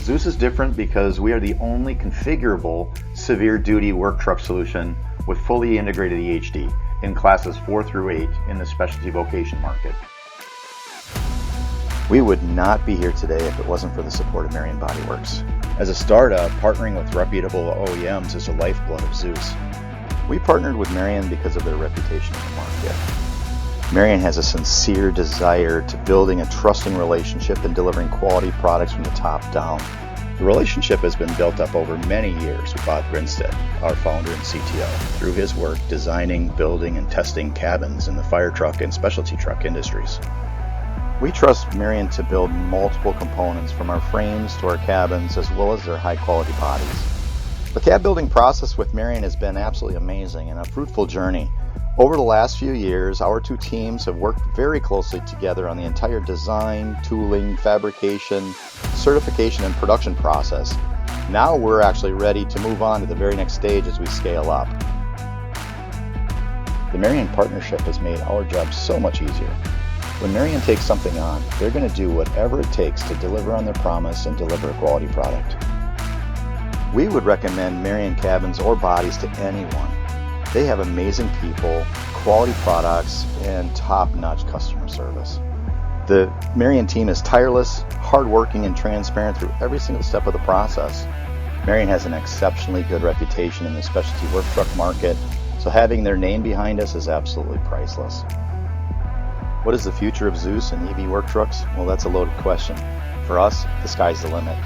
Zeus is different because we are the only configurable severe duty work truck solution with fully integrated EHD in classes 4 through 8 in the specialty vocation market. We would not be here today if it wasn't for the support of Marion Body Works. As a startup, partnering with reputable OEMs is the lifeblood of Zeus. We partnered with Marion because of their reputation in the market. Marion has a sincere desire to building a trusting relationship and delivering quality products from the top down. The relationship has been built up over many years with Bob Grinstead, our founder and CTO, through his work designing, building, and testing cabins in the fire truck and specialty truck industries. We trust Marion to build multiple components from our frames to our cabins as well as their high-quality bodies. The cab building process with Marion has been absolutely amazing and a fruitful journey. Over the last few years, our two teams have worked very closely together on the entire design, tooling, fabrication, certification, and production process. Now we're actually ready to move on to the very next stage as we scale up. The Marion partnership has made our job so much easier. When Marion takes something on, they're going to do whatever it takes to deliver on their promise and deliver a quality product. We would recommend Marion cabins or bodies to anyone. They have amazing people, quality products, and top-notch customer service. The Marion team is tireless, hardworking, and transparent through every single step of the process. Marion has an exceptionally good reputation in the specialty work truck market, so having their name behind us is absolutely priceless. What is the future of Zeus and EV work trucks? Well, that's a loaded question. For us, the sky's the limit.